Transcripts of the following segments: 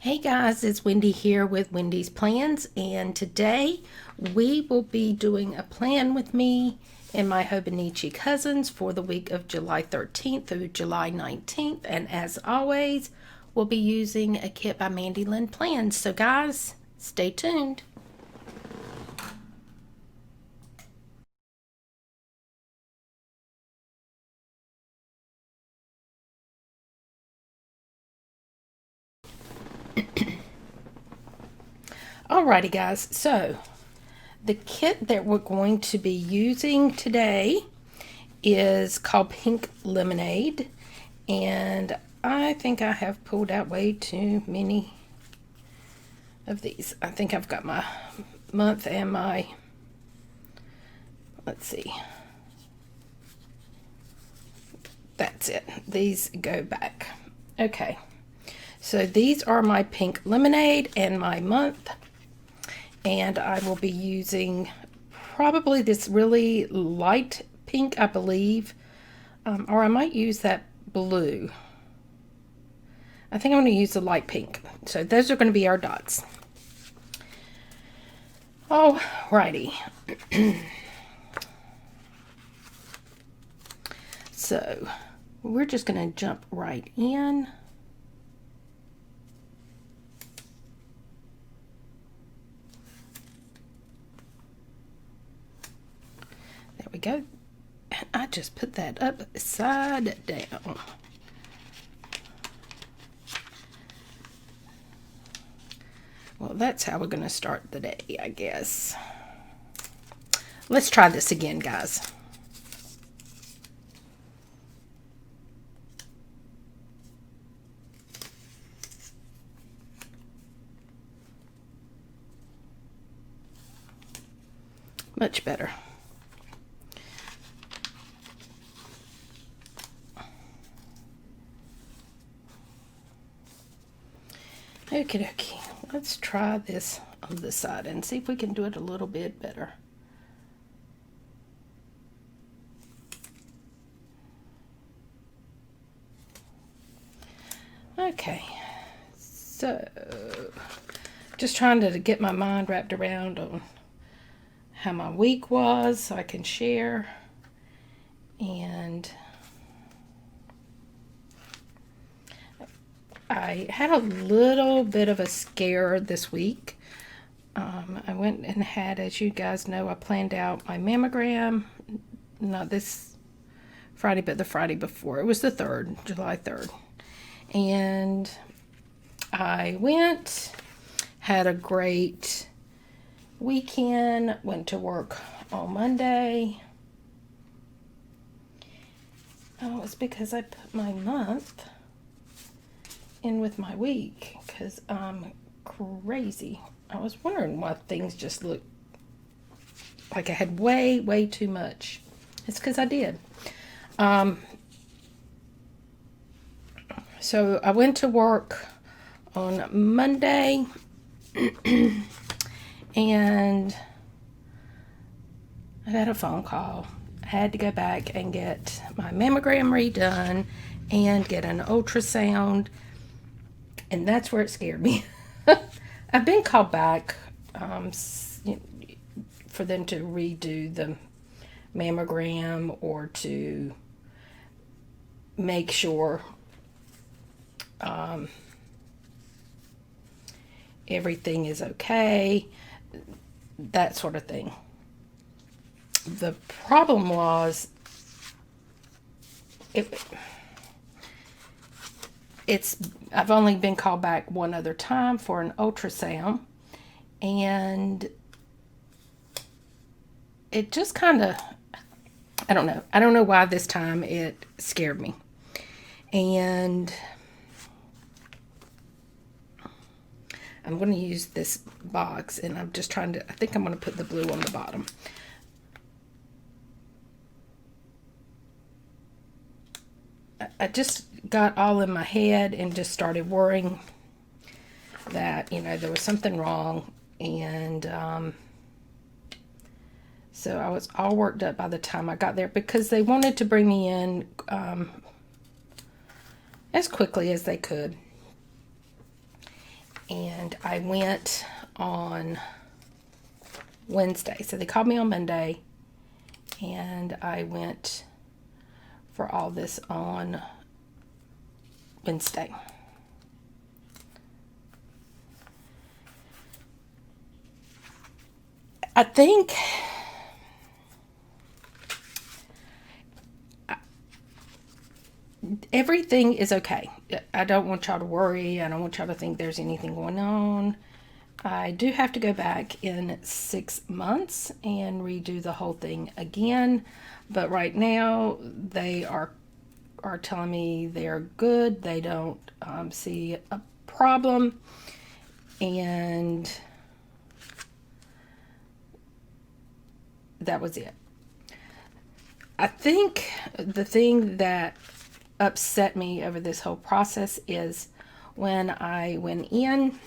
Hey guys, it's Wendy here with Wendy's Plans, and today we will be doing a plan with me and my Hobonichi Cousins for the week of July 13th through July 19th. And as always, we'll be using a kit by Mandy Lynn Plans. So guys, stay tuned. Alrighty guys, so the kit that we're going to be using today is called Pink Lemonade, and I think I have pulled out way too many of these. I think I've got my month and my, let's see, that's it. These go back. Okay, so these are my Pink Lemonade and my month, and I will be using probably this really light pink, I believe, or I might use that blue. I think I'm going to use the light pink. So those are going to be our dots. Alrighty. So we're just going to jump right in. There we go. And I just put that upside down. Well, that's how we're going to start the day, I guess. Let's try this again, guys. Much better. Okie dokie. Let's try this on this side and see if we can do it a little bit better. Okay, so just trying to get my mind wrapped around on how my week was so I can share. And I had a little bit of a scare this week. I went and had, as you guys know, I planned out my mammogram, not this Friday, but the Friday before. It was the 3rd, July 3rd. And I went, had a great weekend, went to work on Monday. Oh, it's because I put my month in with my week because I'm crazy. I was wondering why things just looked like I had way too much. It's because I did. So I went to work on Monday and I had a phone call. I had to go back and get my mammogram redone and get an ultrasound, and that's where it scared me. I've been called back for them to redo the mammogram or to make sure everything is okay, that sort of thing. The problem was I've only been called back one other time for an ultrasound, and it just kind of, I don't know why this time it scared me. And I'm going to use this box, and I'm just trying to, I think I'm going to put the blue on the bottom. I just got all in my head and just started worrying that, there was something wrong. And so I was all worked up by the time I got there because they wanted to bring me in as quickly as they could. And I went on Wednesday. So they called me on Monday, and I went for all this on Wednesday. I think everything is okay. I don't want y'all to worry. I don't want y'all to think there's anything going on. I do have to go back in 6 months and redo the whole thing again. But right now, they are telling me they're good. They don't see a problem. And that was it. I think the thing that upset me over this whole process is when I went in,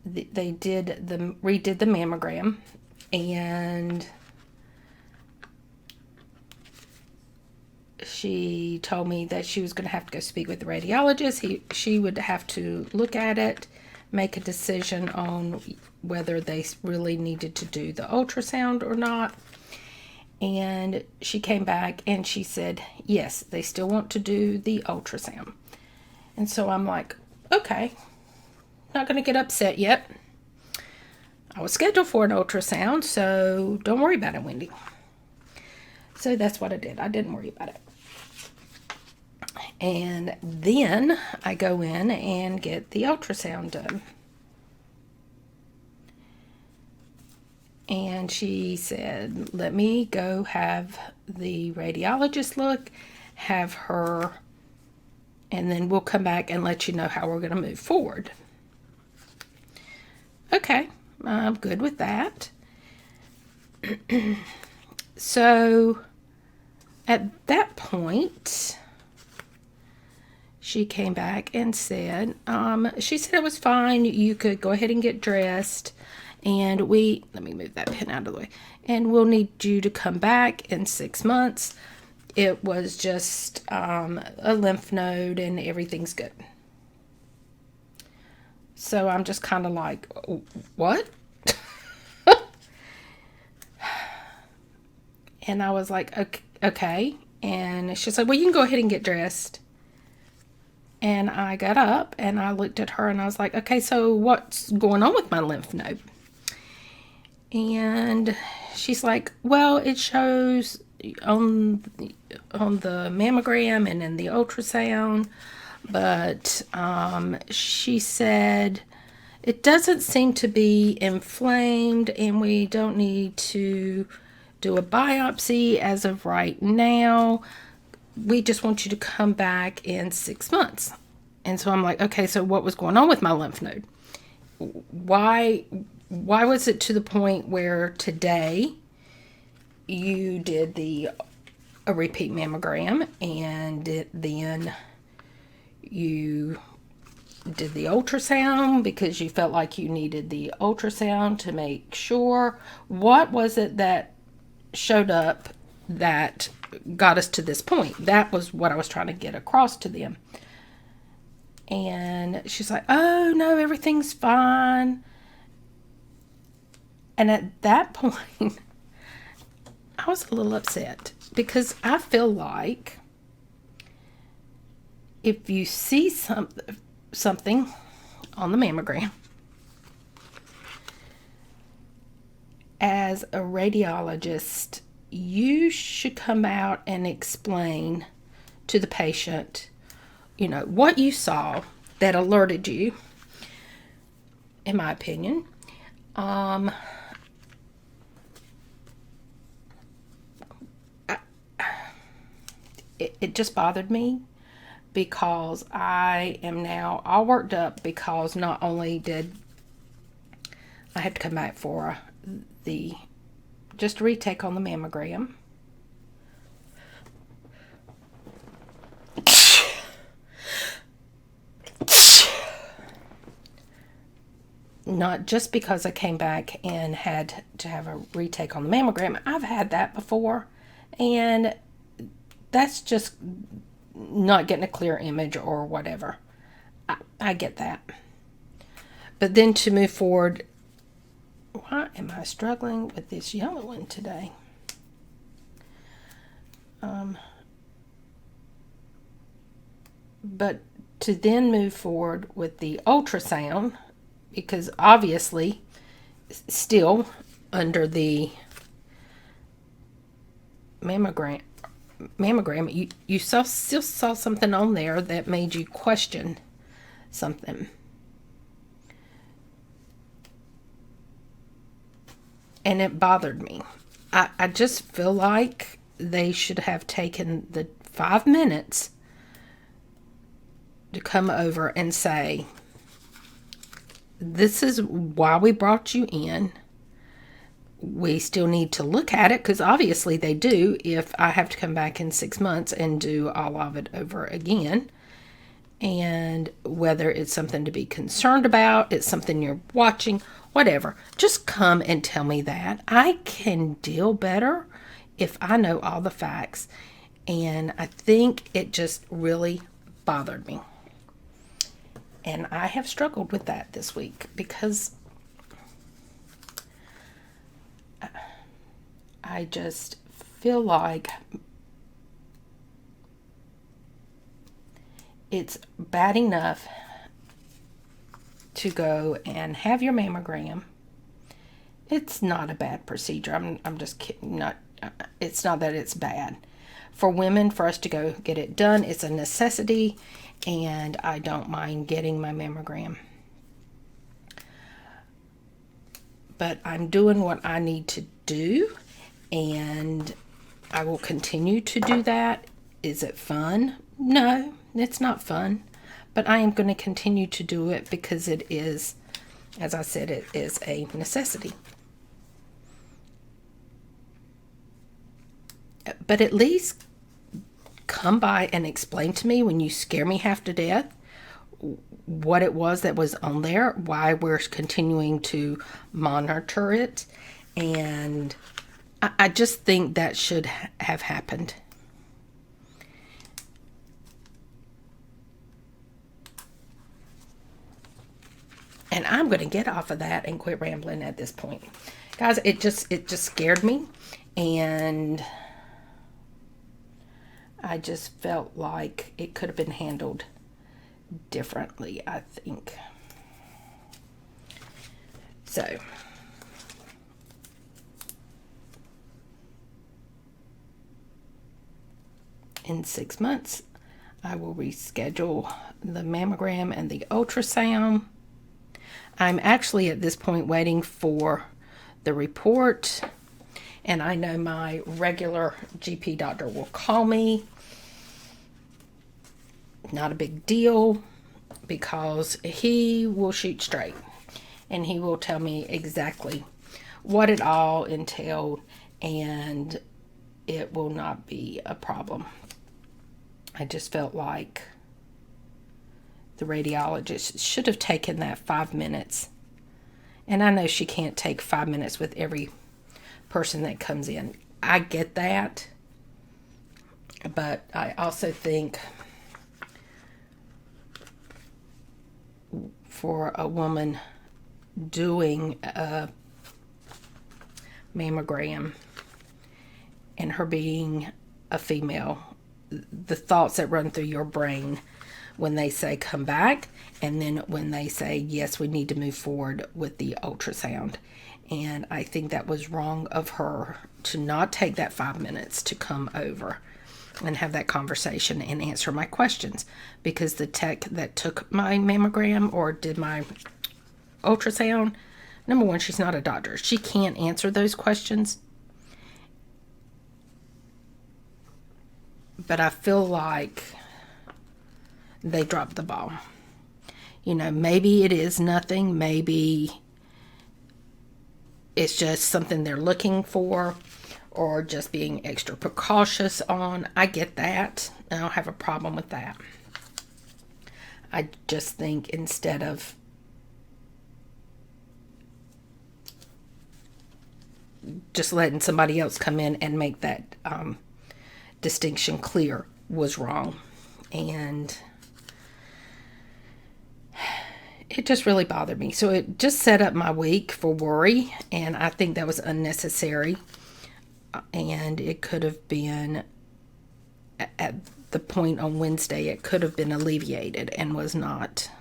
they redid the mammogram, and she told me that she was going to have to go speak with the radiologist. She would have to look at it, make a decision on whether they really needed to do the ultrasound or not. And she came back and she said, yes, they still want to do the ultrasound. And so I'm like, okay, not going to get upset yet. I was scheduled for an ultrasound, so don't worry about it, Wendy. So that's what I did. I didn't worry about it. And then I go in and get the ultrasound done. And she said, let me go have the radiologist look, have her, and then we'll come back and let you know how we're going to move forward. Okay, I'm good with that. So at that point, she came back and said, she said it was fine. You could go ahead and get dressed. And let me move that pen out of the way. And we'll need you to come back in 6 months. It was just a lymph node and everything's good. So I'm just kind of like, what? And I was like, okay. And she's like, well, you can go ahead and get dressed. And I got up and I looked at her and I was like, okay, so what's going on with my lymph node? And she's like, well, it shows on the mammogram and in the ultrasound, but she said it doesn't seem to be inflamed and we don't need to do a biopsy as of right now. We just want you to come back in 6 months. And so I'm like, okay, so what was going on with my lymph node? Why was it to the point where today you did a repeat mammogram and then you did the ultrasound because you felt like you needed the ultrasound to make sure? What was it that showed up that got us to this point? That was what I was trying to get across to them. And she's like, oh no, everything's fine. And at that point, I was a little upset because I feel like if you see something on the mammogram, as a radiologist, you should come out and explain to the patient, what you saw that alerted you, in my opinion. It just bothered me because I am now all worked up because not only did I have to come back for just a retake on the mammogram, not just because I came back and had to have a retake on the mammogram. I've had that before, and that's just not getting a clear image or whatever. I get that. But then to move forward, why am I struggling with this yellow one today? But to then move forward with the ultrasound, because obviously still under the mammogram you still saw something on there that made you question something. And it bothered me. I just feel like they should have taken the 5 minutes to come over and say, this is why we brought you in. We still need to look at it, because obviously they do if I have to come back in 6 months and do all of it over again. And whether it's something to be concerned about, it's something you're watching, whatever, just come and tell me that. I can deal better if I know all the facts. And I think it just really bothered me. And I have struggled with that this week because I just feel like it's bad enough to go and have your mammogram. It's not a bad procedure. I'm just kidding. It's not that it's bad. For women, for us to go get it done, it's a necessity, and I don't mind getting my mammogram. But I'm doing what I need to do, and I will continue to do that. Is it fun? No, it's not fun. But I am going to continue to do it because it is, as I said, it is a necessity. But at least come by and explain to me, when you scare me half to death, what it was that was on there, why we're continuing to monitor it. And I just think that should have happened. And I'm going to get off of that and quit rambling at this point. Guys, it just scared me. And I just felt like it could have been handled differently, I think. So, in 6 months, I will reschedule the mammogram and the ultrasound. I'm actually at this point waiting for the report, and I know my regular GP doctor will call me. Not a big deal, because he will shoot straight, and he will tell me exactly what it all entailed, and it will not be a problem. I just felt like the radiologist should have taken that 5 minutes. And I know she can't take 5 minutes with every person that comes in. I get that. But I also think for a woman doing a mammogram and her being a female, the thoughts that run through your brain when they say come back, and then when they say yes, we need to move forward with the ultrasound. And I think that was wrong of her to not take that 5 minutes to come over and have that conversation and answer my questions, because the tech that took my mammogram or did my ultrasound, number one, she's not a doctor. She can't answer those questions. But I feel like they dropped the ball. You know, maybe it is nothing. Maybe it's just something they're looking for, or just being extra precautious on. I get that. I don't have a problem with that. I just think instead of just letting somebody else come in and make that distinction clear was wrong. and it just really bothered me. So it just set up my week for worry, and I think that was unnecessary. And it could have been, at the point on Wednesday, it could have been alleviated and was not.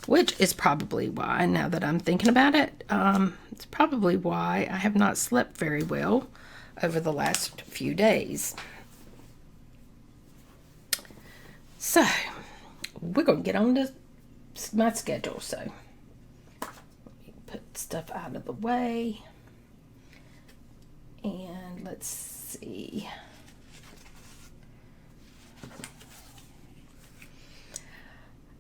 Which is probably why, now that I'm thinking about it, it's probably why I have not slept very well over the last few days. So, we're going to get on to my schedule. So, let me put stuff out of the way. And let's see.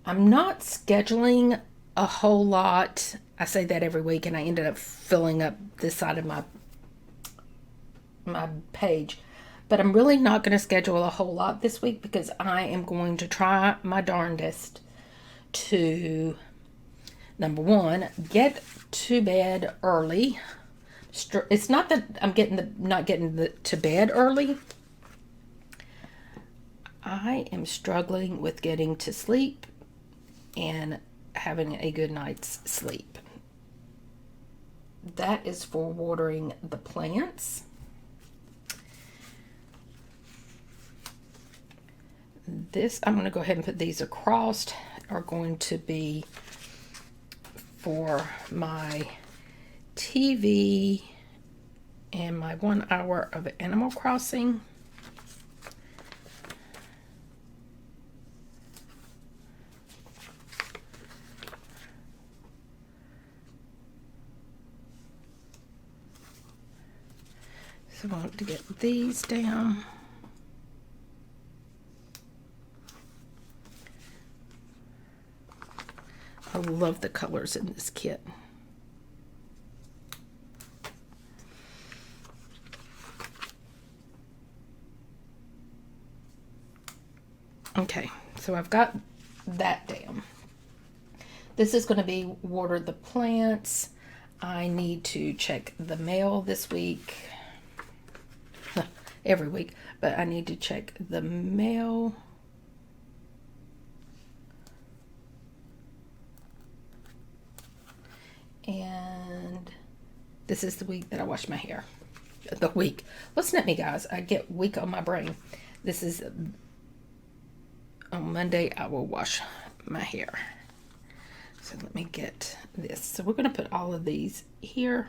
I'm not scheduling a whole lot. I say that every week, and I ended up filling up this side of my page. But I'm really not going to schedule a whole lot this week because I am going to try my darndest to, number one, get to bed early. It's not that I'm not getting to bed early. I am struggling with getting to sleep and having a good night's sleep. That is for watering the plants. This, I'm going to go ahead and put these across, are going to be for my TV and my 1 hour of Animal Crossing. So I want to get these down. I love the colors in this kit. Okay, so I've got that down. This is going to be water the plants. I need to check the mail this week. Every week, but I need to check the mail. And this is the week that I wash my hair. The week. Listen at me, guys. I get weak on my brain. This is on Monday. I will wash my hair. So let me get this. So we're going to put all of these here.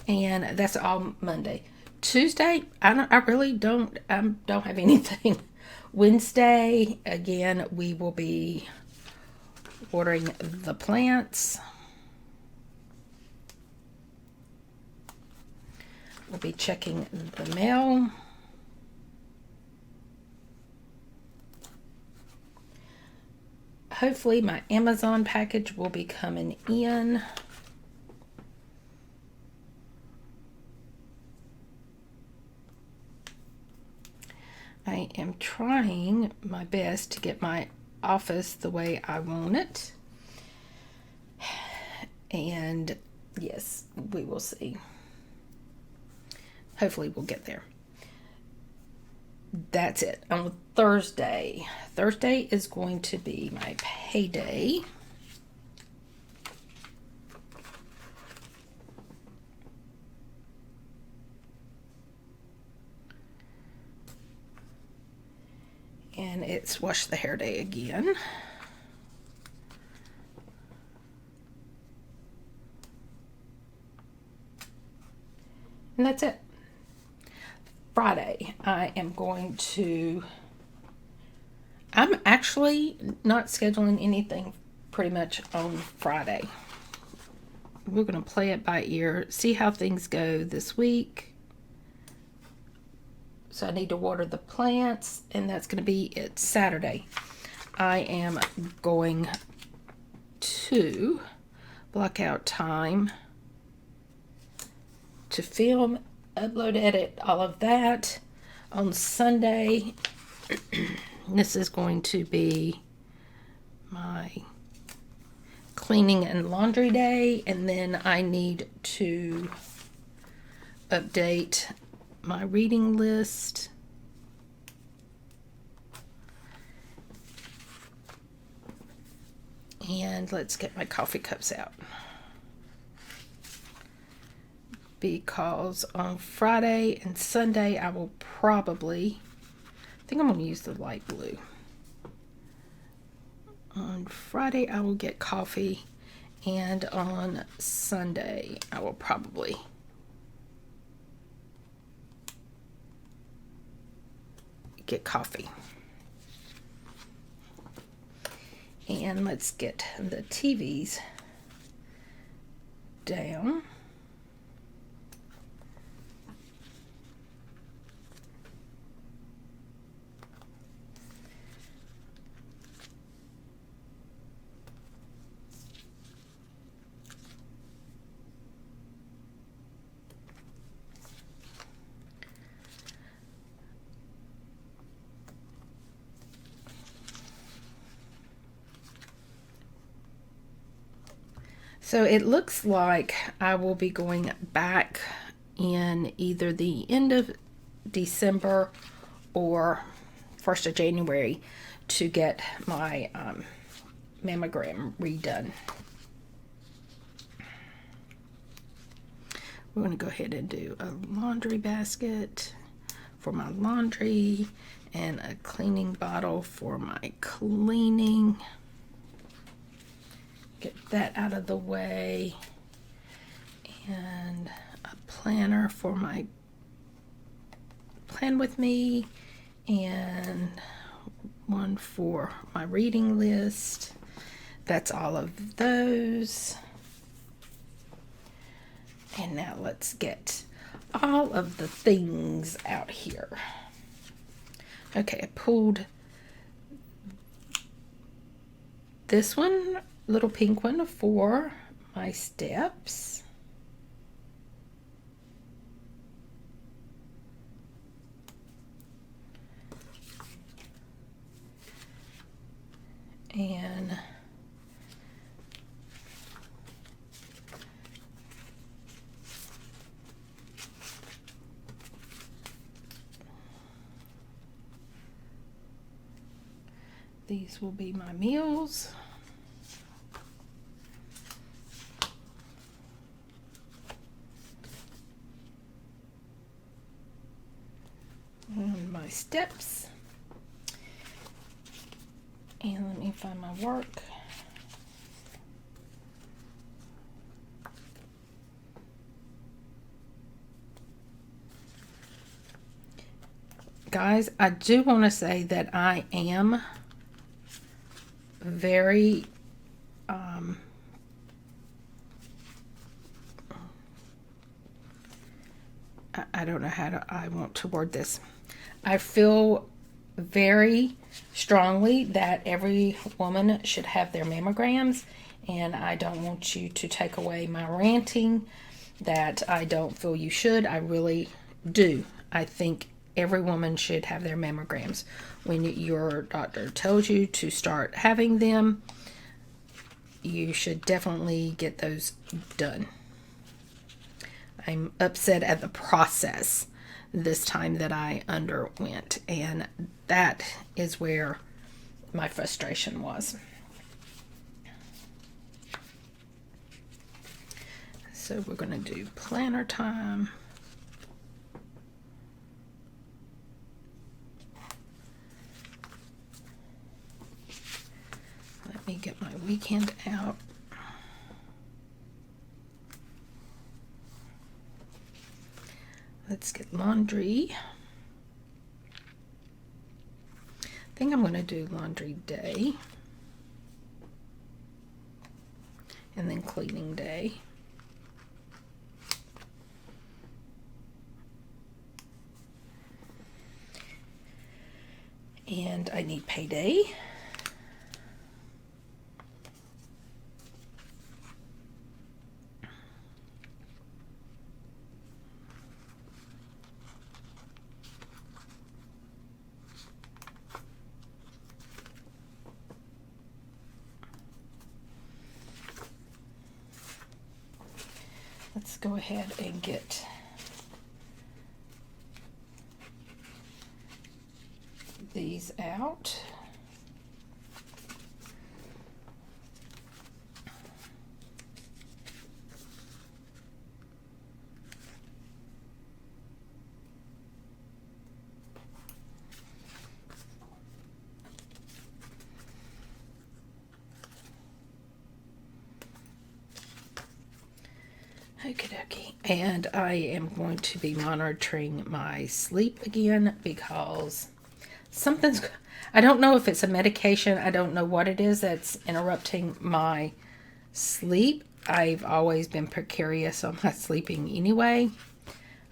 And that's all Monday. Tuesday, I really don't have anything. Wednesday, again, we will be watering the plants. We'll be checking the mail. Hopefully my Amazon package will be coming in. I am trying my best to get my office the way I want it. And yes, we will see. Hopefully we'll get there. That's it. On Thursday. Thursday is going to be my payday. And it's wash the hair day again. And that's it. Friday, I'm actually not scheduling anything pretty much on Friday. We're going to play it by ear, see how things go this week. So I need to water the plants, and that's going to be it. Saturday, I am going to block out time to film, upload, edit, all of that. On Sunday, this is going to be my cleaning and laundry day, and then I need to update my reading list. And let's get my coffee cups out, because on Friday and Sunday I will probably, I think I'm going to use the light blue. On Friday I will get coffee, and on Sunday I will probably get coffee. And let's get the TVs down. So it looks like I will be going back in either the end of December or 1st of January to get my mammogram redone. We're going to go ahead and do a laundry basket for my laundry and a cleaning bottle for my cleaning. Get that out of the way, and a planner for my plan with me, and one for my reading list. That's all of those. And now let's get all of the things out here. Okay, I pulled this one, little pink one, for my steps. And these will be my meals. And my steps. And let me find my work. Guys, I do want to say that I am very I don't know how I want to word this. I feel very strongly that every woman should have their mammograms, and I don't want you to take away my ranting that I don't feel you should. I really do. I think every woman should have their mammograms. When your doctor tells you to start having them, you should definitely get those done. I'm upset at the process this time that I underwent, and that is where my frustration was. So we're going to do planner time. Let me get my weekend out. Let's get laundry. I think I'm going to do laundry day and then cleaning day. And I need payday. let's go ahead and get these out. Okie dokie. And I am going to be monitoring my sleep again because I don't know if it's a medication. I don't know what it is that's interrupting my sleep. I've always been precarious on my sleeping anyway.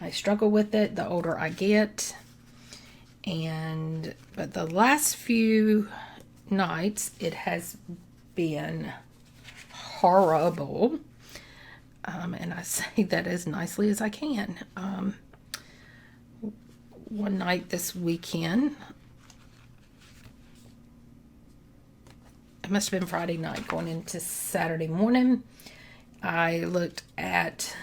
I struggle with it the older I get. But the last few nights, it has been horrible. And I say that as nicely as I can. One night this weekend, it must have been Friday night going into Saturday morning, I looked at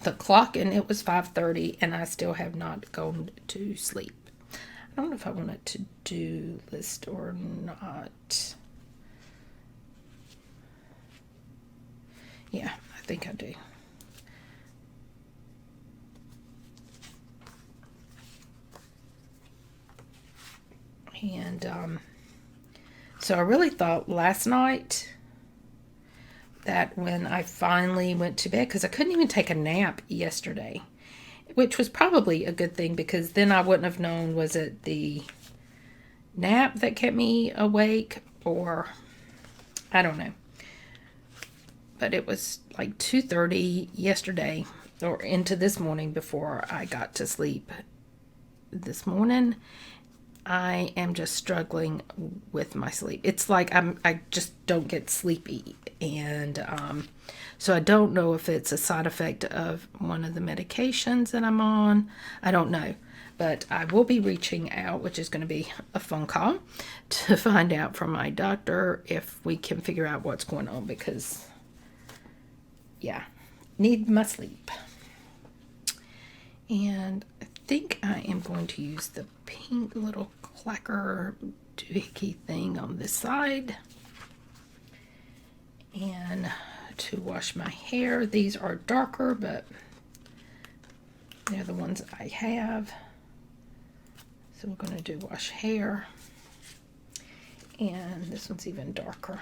the clock and it was 5:30 and I still have not gone to sleep. I don't know if I want a to-do list or not. Yeah, I think I do. And so I really thought last night that when I finally went to bed, because I couldn't even take a nap yesterday, which was probably a good thing because then I wouldn't have known, was it the nap that kept me awake or I don't know. But it was like 2:30 yesterday or into this morning before I got to sleep this morning. I am just struggling with my sleep. It's like I just don't get sleepy. And so I don't know if it's a side effect of one of the medications that I'm on. I don't know. But I will be reaching out, which is going to be a phone call, to find out from my doctor if we can figure out what's going on because, yeah, need my sleep. And I think I am going to use the pink little clacker doohickey thing on this side. And to wash my hair, these are darker, but they're the ones I have. So we're going to do wash hair. And this one's even darker.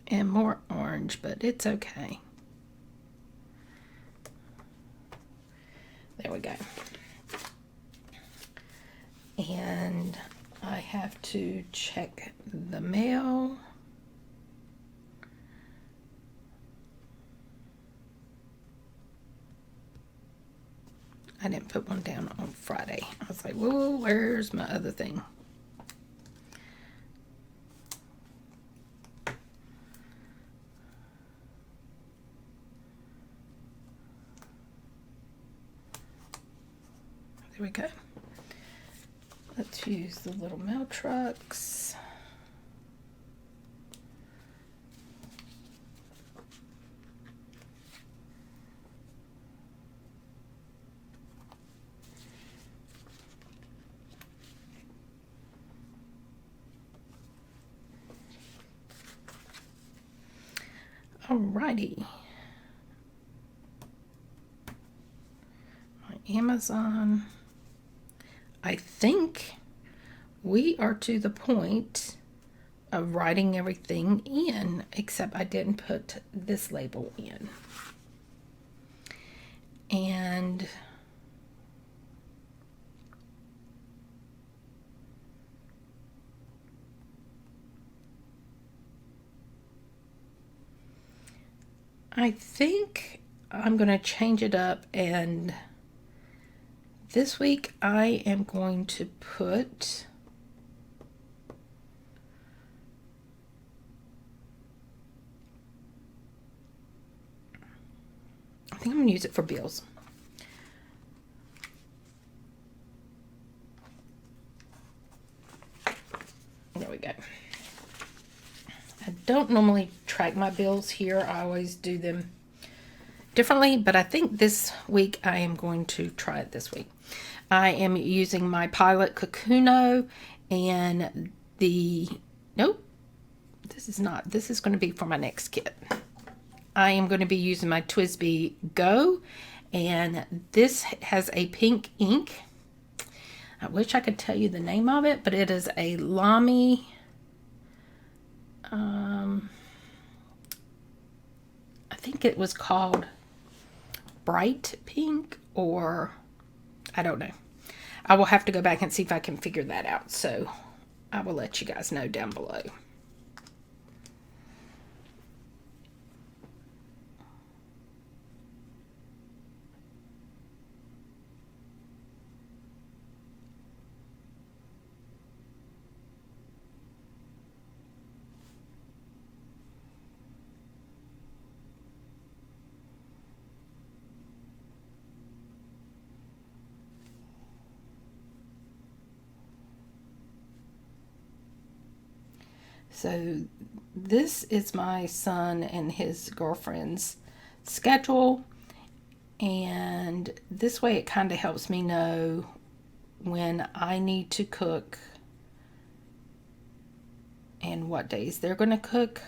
And more orange, but it's okay. There we go. And I have to check the mail. I didn't put one down on Friday. I was like, whoa, where's my other thing? There we go. Let's use the little mail trucks. Alrighty. My Amazon. I think we are to the point of writing everything in, except I didn't put this label in. And I think I'm going to change it up, and this week I am going to put I think I'm going to use it for bills. There we go. I don't normally track my bills here. I always do them differently, but I think this week I am going to try it this week. I am using my Pilot Kakuno and nope, this is not. This is going to be for my next kit. I am going to be using my TWSBI Go, and this has a pink ink. I wish I could tell you the name of it, but it is a Lamy. I think it was called Bright Pink, or I don't know. I will have to go back and see if I can figure that out. So I will let you guys know down below. So this is my son and his girlfriend's schedule, and this way it kind of helps me know when I need to cook and what days they're going to cook.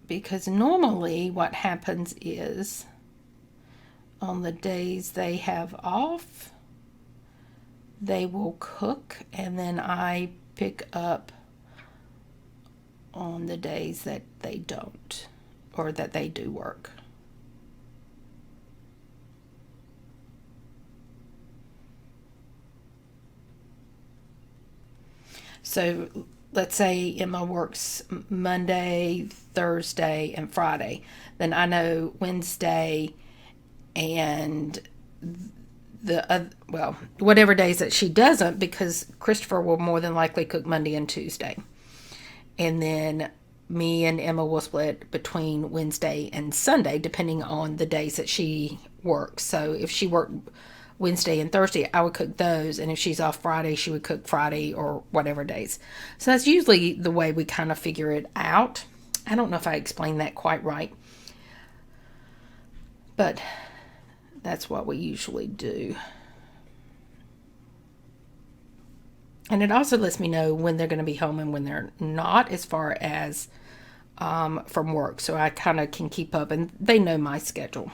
Because normally what happens is on the days they have off, they will cook, and then I pick up on the days that they don't, or that they do work. So let's say Emma works Monday, Thursday, and Friday. Then I know Wednesday and whatever days that she doesn't, because Christopher will more than likely cook Monday and Tuesday. And then me and Emma will split between Wednesday and Sunday, depending on the days that she works. So if she worked Wednesday and Thursday, I would cook those, and if she's off Friday, she would cook Friday or whatever days. So that's usually the way we kind of figure it out. I don't know if I explained that quite right, but that's what we usually do. And it also lets me know when they're going to be home and when they're not, as far as from work, so I kind of can keep up, and they know my schedule.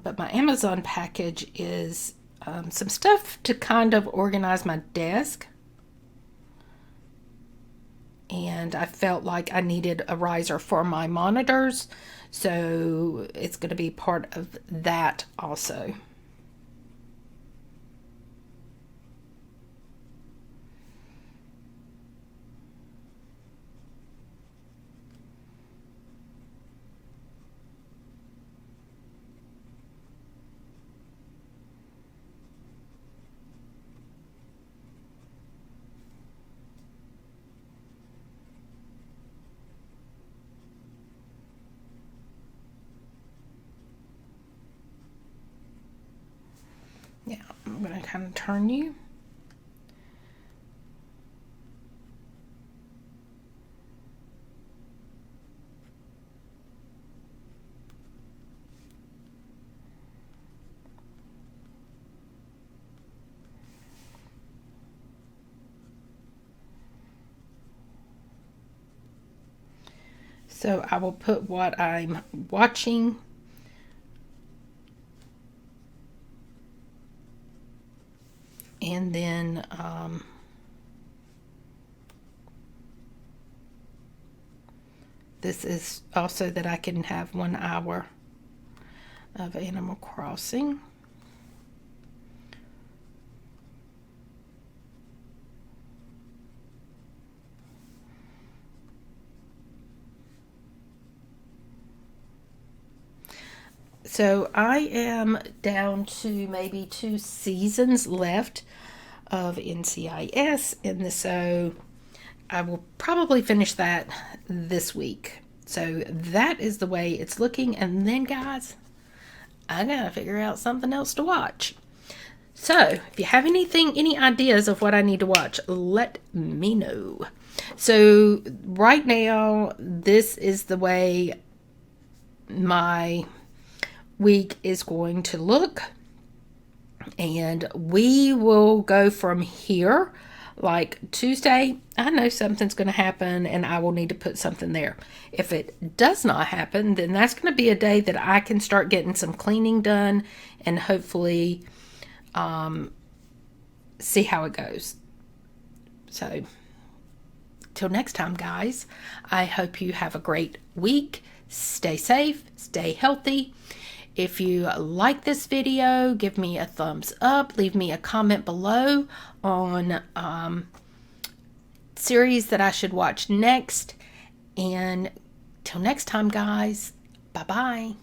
But my Amazon package is some stuff to kind of organize my desk. And I felt like I needed a riser for my monitors. So it's going to be part of that also. Yeah, I'm going to kind of turn you. So I will put what I'm watching and then This is also that I can have 1 hour of Animal Crossing. So I am down to maybe 2 seasons left of NCIS, and so I will probably finish that this week. So that is the way it's looking. And then, guys, I gotta figure out something else to watch. So if you have any ideas of what I need to watch, let me know. So right now, this is the way my week is going to look, and we will go from here. Like Tuesday, I know something's going to happen and I will need to put something there. If it does not happen, then that's going to be a day that I can start getting some cleaning done and hopefully see how it goes. So till next time, guys, I hope you have a great week. Stay safe, stay healthy. If you like this video, give me a thumbs up. Leave me a comment below on series that I should watch next. And till next time, guys, bye-bye.